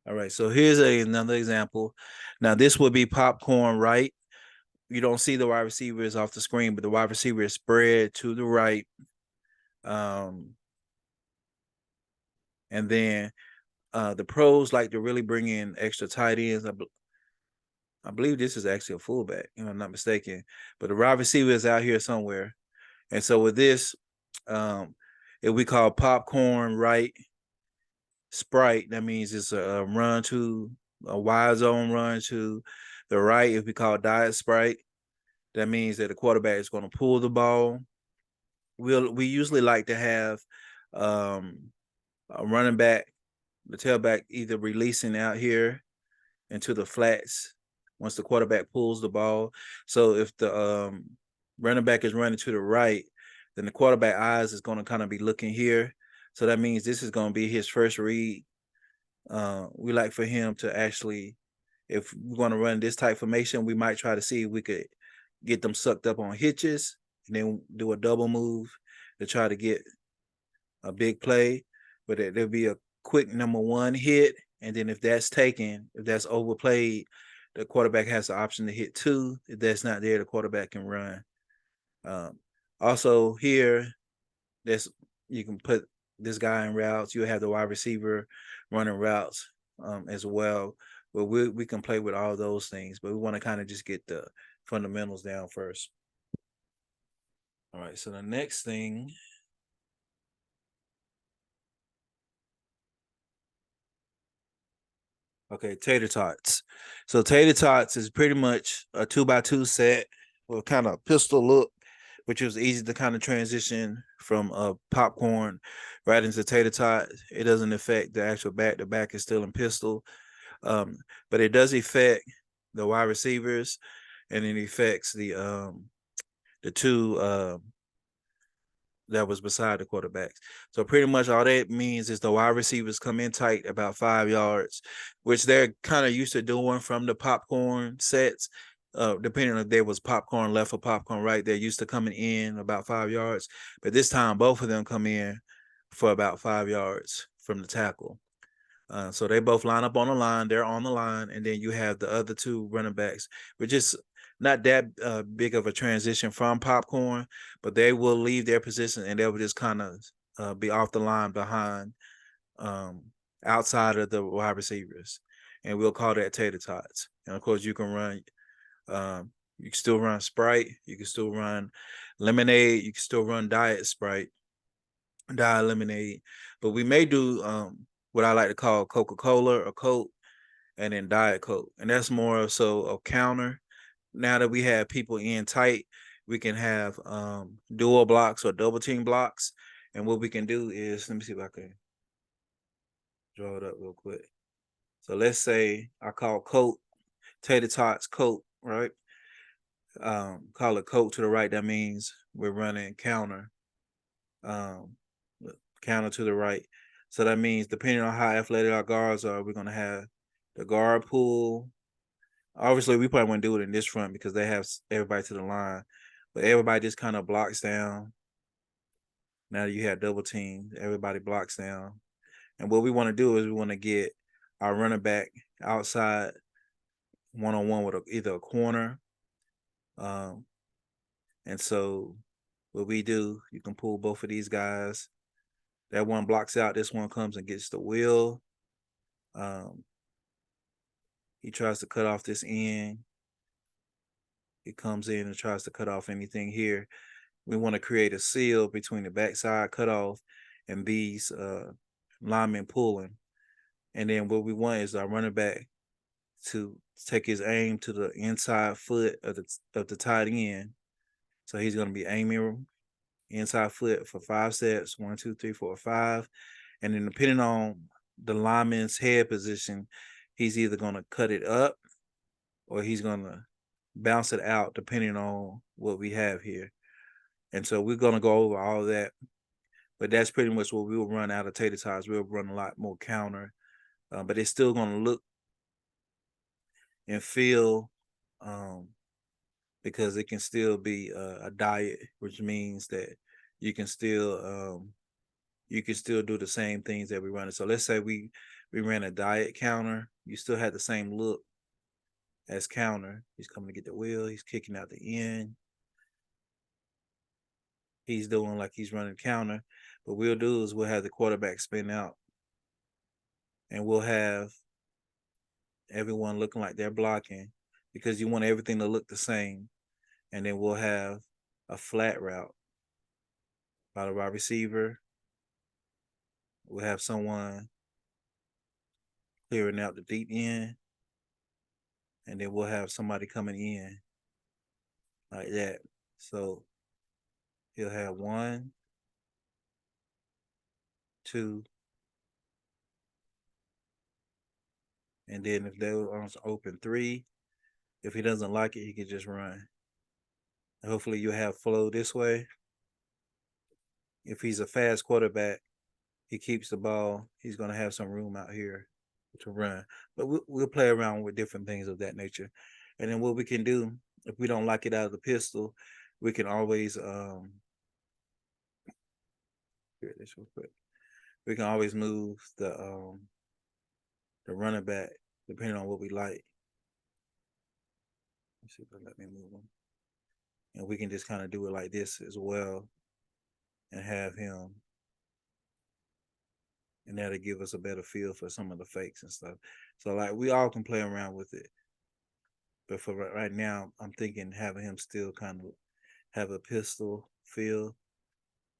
All right, so here's another example. Now this would be popcorn right. You don't see the wide receivers off the screen, but the wide receiver is spread to the right. And then the pros like to really bring in extra tight ends. I believe this is actually a fullback, if I'm not mistaken. But the wide receiver is out here somewhere. And so with this, if we call popcorn right sprite, that means it's a wide zone run to the right. If we call diet sprite, that means that the quarterback is going to pull the ball. We usually like to have a running back, the tailback, either releasing out here into the flats once the quarterback pulls the ball. So if the running back is running to the right, then the quarterback eyes is going to kind of be looking here. So that means this is going to be his first read. We like for him to actually, if we're going to run this type formation, we might try to see if we could get them sucked up on hitches and then do a double move to try to get a big play. But there'll be a quick number one hit. And then if that's taken, if that's overplayed, the quarterback has the option to hit two. If that's not there, the quarterback can run. Also here, you can put this guy in routes. You have the wide receiver running routes as well. But we can play with all those things, but we want to kind of just get the fundamentals down first. All right, so the next thing. Okay, tater tots. So tater tots is pretty much a 2x2 set with kind of pistol look, which was easy to kind of transition from popcorn right into tater tot. It doesn't affect the actual back. The back is still in pistol, but it does affect the wide receivers, and it affects the two that was beside the quarterbacks. So pretty much all that means is the wide receivers come in tight about 5 yards, which they're kind of used to doing from the popcorn sets. Depending on if there was popcorn left or popcorn right, they're used to coming in about 5 yards. But this time, both of them come in for about 5 yards from the tackle. So they both line up on the line. They're on the line, and then you have the other two running backs, which is not that big of a transition from popcorn, but they will leave their position and they will just kind of be off the line behind, outside of the wide receivers, and we'll call that tater tots. And of course, you can run, you can still run Sprite, you can still run lemonade, you can still run Diet Sprite, Diet Lemonade, but we may do what I like to call Coca-Cola or Coke, and then Diet Coke, and that's more so a counter. Now that we have people in tight, we can have dual blocks or double team blocks, and what we can do is, let me see if I can draw it up real quick. So let's say I call Coke tater tots Coke, right? Call it Coke to the right. That means we're running counter, um, counter to the right. So that means depending on how athletic our guards are, we're gonna have the guard pull. Obviously, we probably wouldn't do it in this front because they have everybody to the line, but everybody just kind of blocks down. Now you have double team, everybody blocks down. And what we want to do is we want to get our running back outside one-on-one with either a corner. And so what we do, you can pull both of these guys. That one blocks out, this one comes and gets the wheel. He tries to cut off this end. He comes in and tries to cut off anything here. We want to create a seal between the backside cutoff and these linemen pulling. And then what we want is our running back to take his aim to the inside foot of the tight end. So he's going to be aiming inside foot for 5 steps, 1, 2, 3, 4, 5. And then depending on the lineman's head position, he's either going to cut it up or he's going to bounce it out depending on what we have here. And so we're going to go over all that. But that's pretty much what we'll run out of tater tots. We'll run a lot more counter. But it's still going to look and feel, because it can still be a diet, which means that you can still do the same things that we run. So let's say we ran a diet counter. You still had the same look as counter. He's coming to get the wheel. He's kicking out the end. He's doing like he's running counter. What we'll do is we'll have the quarterback spin out, and we'll have everyone looking like they're blocking because you want everything to look the same. And then we'll have a flat route by the wide receiver. We'll have someone clearing out the deep end. And then we'll have somebody coming in like that. So he'll have 1, 2, and then if they're open 3, if he doesn't like it, he can just run. And hopefully you have flow this way. If he's a fast quarterback, he keeps the ball, he's going to have some room out here to run. But we'll play around with different things of that nature. And then what we can do, if we don't like it out of the pistol, we can always here, this real quick. We can always move the running back depending on what we like. Let's see if they'll let me move him. And we can just kind of do it like this as well and have him. And that'll give us a better feel for some of the fakes and stuff. So like we all can play around with it. But for right now, I'm thinking having him still kind of have a pistol feel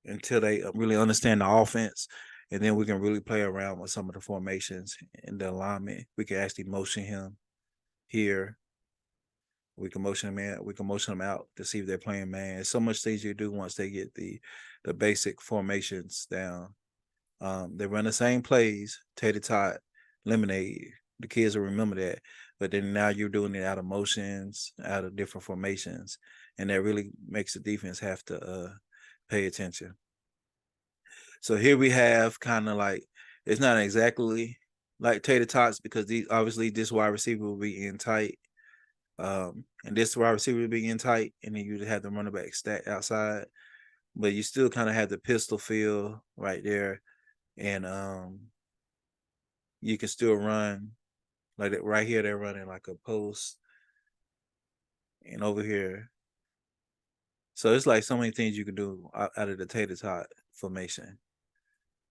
until they really understand the offense. And then we can really play around with some of the formations and the alignment. We can actually motion him here. We can motion him in. We can motion them out to see if they're playing man. It's so much easier to do once they get the basic formations down. They run the same plays, tater tot, lemonade. The kids will remember that. But then now you're doing it out of motions, out of different formations. And that really makes the defense have to pay attention. So here we have kind of like, it's not exactly like tater tots because these obviously this wide receiver will be in tight. And this wide receiver will be in tight, and then you have the running back stacked outside. But you still kind of have the pistol feel right there. And you can still run like that right here. They're running like a post and over here. So it's like so many things you can do out of the tater tot formation.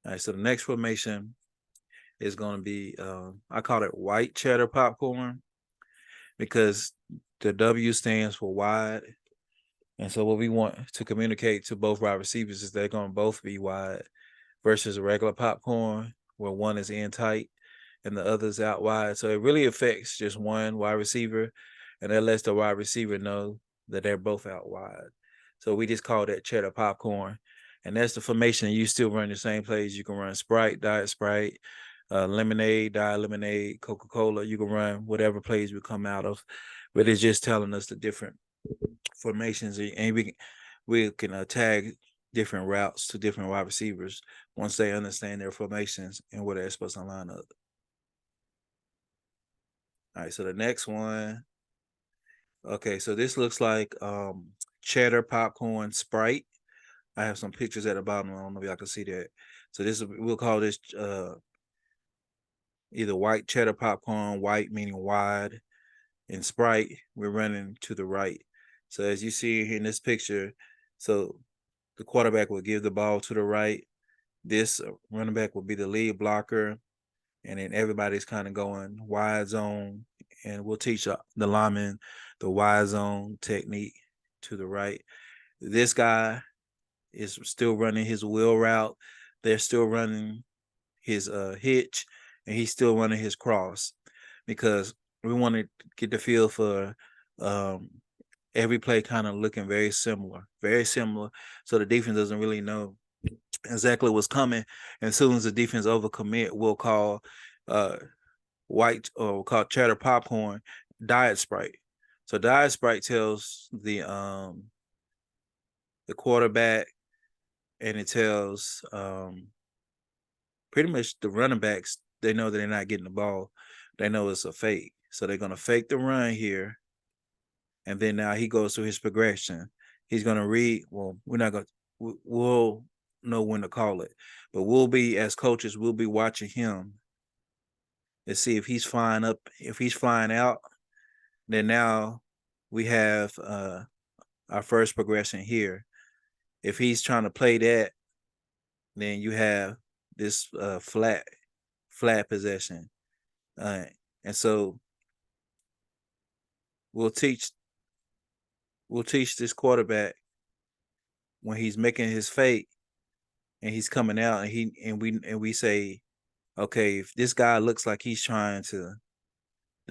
All right, so the next formation is going to be, I call it white cheddar popcorn because the W stands for wide. And so what we want to communicate to both wide receivers is they're going to both be wide versus a regular popcorn where one is in tight and the other's out wide. So it really affects just one wide receiver, and that lets the wide receiver know that they're both out wide. So we just call that cheddar popcorn. And that's the formation. You still run the same plays. You can run Sprite, Diet Sprite, lemonade, Diet Lemonade, Coca-Cola. You can run whatever plays we come out of, but it's just telling us the different formations, and we can tag different routes to different wide receivers once they understand their formations and where they're supposed to line up. All right, so the next one. Okay, so this looks like cheddar popcorn Sprite. I have some pictures at the bottom. I don't know if y'all can see that. So this, we'll call this either white cheddar popcorn, white meaning wide, and Sprite, we're running to the right. So as you see in this picture, so the quarterback will give the ball to the right. This running back will be the lead blocker, and then everybody's kind of going wide zone, and we'll teach the lineman the wide zone technique to the right. This guy is still running his wheel route. They're still running his hitch, and he's still running his cross because we want to get the feel for every play kind of looking very similar. So the defense doesn't really know exactly what's coming. And as soon as the defense overcommit, we'll call white, or we'll call cheddar popcorn Diet Sprite. So Diet Sprite tells the quarterback, and it tells pretty much the running backs, they know that they're not getting the ball. They know it's a fake. So they're going to fake the run here. And then now he goes through his progression. He's going to read. Well, we're not going to, we'll know when to call it. But we'll be, as coaches, we'll be watching him to see if he's flying up. If he's flying out, then now we have our first progression here. If he's trying to play that, then you have this flat possession. And so we'll teach this quarterback when he's making his fake and he's coming out, and we say, okay, if this guy looks like he's trying to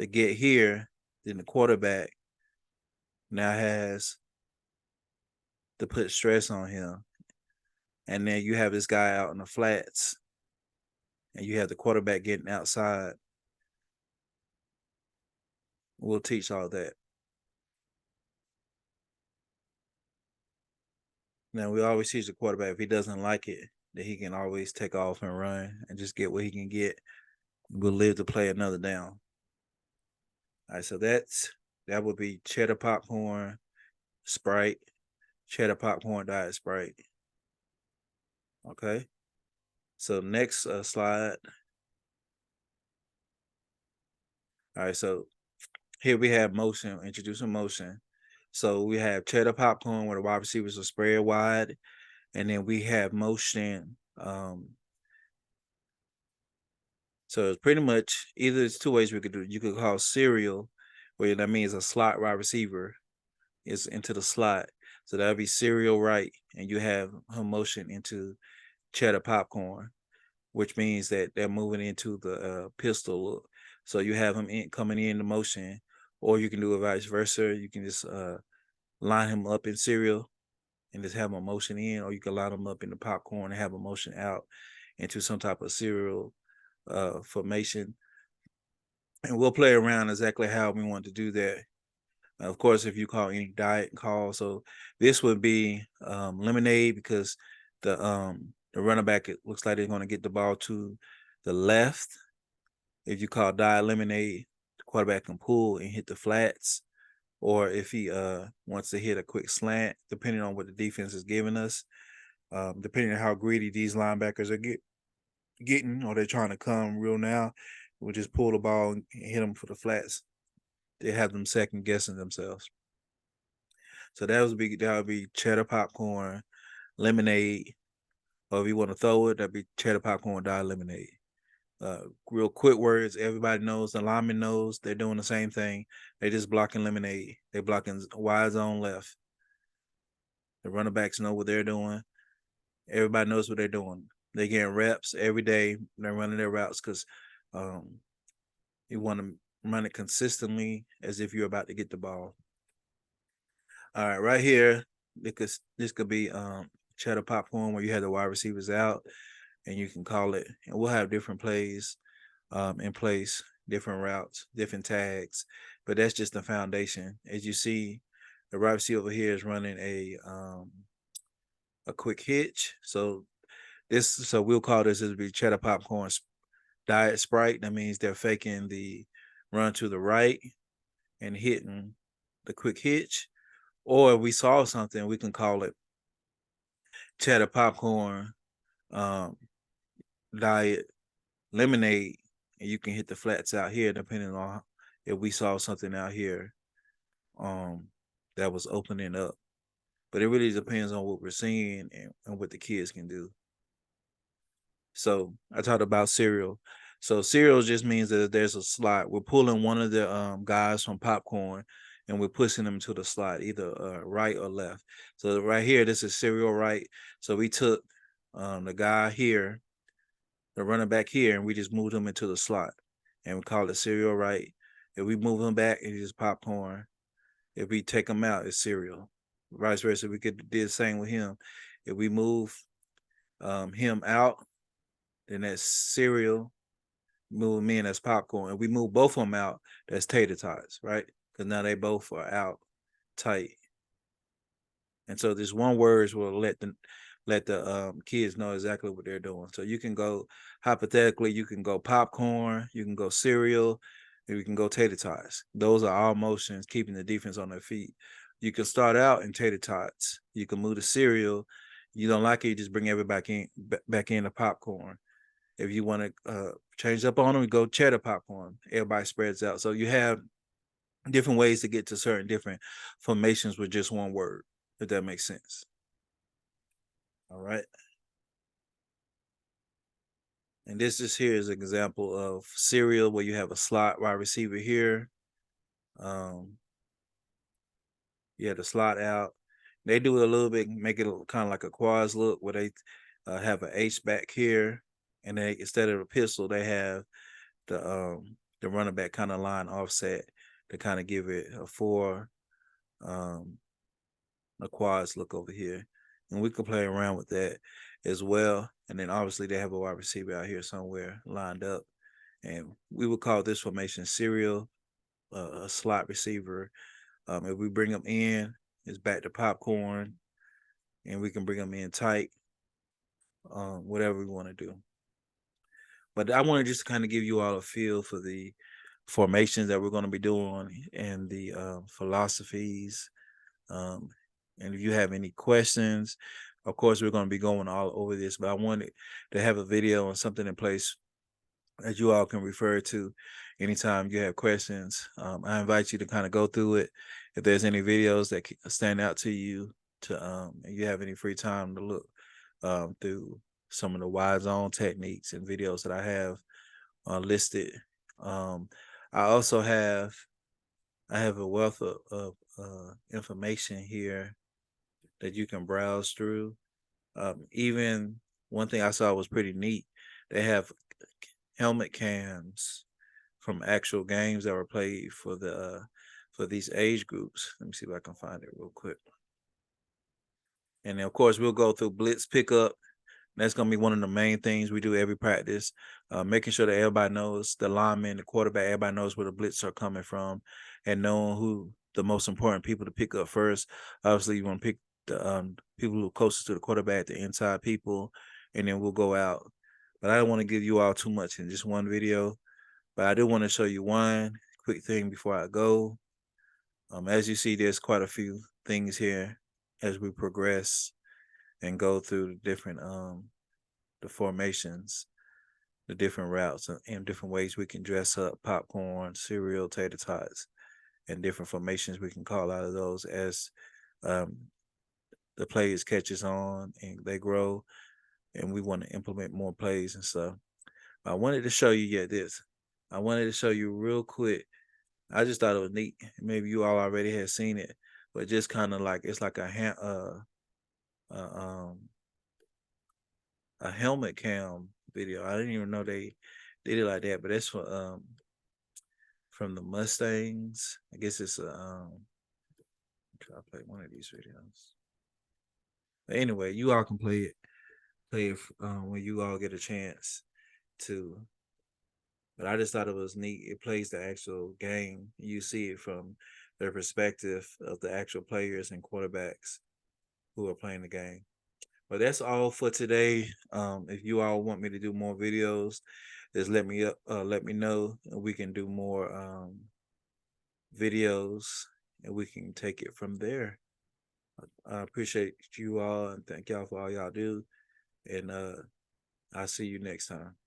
get here, then the quarterback now has to put stress on him. And then you have this guy out in the flats, and you have the quarterback getting outside. We'll teach all that. Now, we always teach the quarterback, if he doesn't like it, that he can always take off and run and just get what he can get. We'll live to play another down. All right, so that would be cheddar popcorn, Sprite, cheddar popcorn, Diet Sprite. Okay. So next slide. All right, so here we have motion, introducing motion. So we have cheddar popcorn where the wide receivers are spread wide, and then we have motion. So it's pretty much either it's two ways we could do it. You could call serial, where that means a slot wide receiver is into the slot. So that'll be serial right, and you have him motion into cheddar popcorn, which means that they're moving into the pistol look. So you have him coming in the motion, or you can do it vice versa. You can just line him up in serial and just have him motion in, or you can line him up in the popcorn and have him motion out into some type of serial formation. And we'll play around exactly how we want to do that. Of course, if you call any diet call, so this would be lemonade, because the running back, it looks like they're going to get the ball to the left. If you call diet lemonade, the quarterback can pull and hit the flats, or if he wants to hit a quick slant, depending on what the defense is giving us, depending on how greedy these linebackers are getting, or they're trying to come real now, we'll just pull the ball and hit them for the flats. They have them second guessing themselves. So that would be cheddar popcorn, lemonade, or if you want to throw it, that'd be cheddar popcorn, dye lemonade. Real quick words, everybody knows, the lineman knows they're doing the same thing. They just blocking lemonade. They're blocking wide zone left. The running backs know what they're doing. Everybody knows what they're doing. They getting reps every day. They're running their routes because um, you want to run it consistently as if you're about to get the ball. All right, right here, this could be cheddar popcorn where you have the wide receivers out, and you can call it. And we'll have different plays in place, different routes, different tags, but that's just the foundation. As you see, the wide receiver over here is running a quick hitch. So we'll call this as be cheddar popcorn diet sprite. That means they're faking the run to the right and hitting the quick hitch. Or if we saw something, we can call it cheddar popcorn um, diet lemonade, and you can hit the flats out here depending on if we saw something out here um, that was opening up. But it really depends on what we're seeing and what the kids can do. So I talked about cereal. So cereal just means that there's a slot. We're pulling one of the guys from popcorn and we're pushing them to the slot, either right or left. So right here, this is cereal right. So we took the guy here, the running back here, and we just moved him into the slot. And we call it cereal right. If we move him back, it's just popcorn. If we take him out, it's cereal. Vice versa, we could do the same with him. If we move him out, then that's cereal. Move them in, that's popcorn. If we move both of them out, that's tater tots, right? Because now they both are out tight. And so this one words will let the kids know exactly what they're doing. So you can go hypothetically, you can go popcorn, you can go cereal, and you can go tater tots. Those are all motions keeping the defense on their feet. You can start out in tater tots. You can move to cereal. You don't like it, you just bring everybody back in the popcorn. If you want to change up on them, go cheddar popcorn. Everybody spreads out. So you have different ways to get to certain different formations with just one word, if that makes sense. All right. And this just here is an example of cereal where you have a slot wide receiver here. Um, you have the slot out. They do it a little bit, make it kind of like a quads look where they have an H back here, and they instead of a pistol, they have the running back kind of line offset to kind of give it um a quads look over here. And we could play around with that as well. And then obviously they have a wide receiver out here somewhere lined up. And we would call this formation serial, a slot receiver. If we bring them in, it's back to popcorn, and we can bring them in tight, whatever we want to do. But I want to just kind of give you all a feel for the formations that we're going to be doing and the philosophies. Um, and if you have any questions, of course, we're going to be going all over this, but I wanted to have a video and something in place that you all can refer to anytime you have questions. I invite you to kind of go through it. If there's any videos that stand out to you, and you have any free time to look through some of the wide zone techniques and videos that I have listed. Um, I also have a wealth of information here that you can browse through. Even one thing I saw was pretty neat. They have helmet cams from actual games that were played for these age groups. Let me see if I can find it real quick. And then of course we'll go through blitz pickup. That's gonna be one of the main things we do every practice, making sure that everybody knows the lineman, the quarterback, everybody knows where the blitz are coming from, and knowing who the most important people to pick up first. Obviously, you want to pick the people who are closest to the quarterback, the inside people, and then we'll go out. But I don't want to give you all too much in just one video. But I do want to show you one quick thing before I go. As you see, there's quite a few things here as we progress and go through the formations, the different routes, and different ways we can dress up popcorn, cereal, tater tots, and different formations we can call out of those as um, the plays catches on and they grow, and we want to implement more plays and stuff. I wanted to show you this. I wanted to show you real quick. I just thought it was neat. Maybe you all already had seen it, but just kind of like it's like uh, um, a helmet cam video. I didn't even know they did it like that, but that's from the Mustangs. I guess it's try to play one of these videos. But anyway, you all can play it when you all get a chance to. But I just thought it was neat. It plays the actual game. You see it from the perspective of the actual players and quarterbacks who are playing the game. But that's all for today. If you all want me to do more videos, just let me know, and we can do more videos, and we can take it from there. I appreciate you all and thank y'all for all y'all do. And I'll see you next time.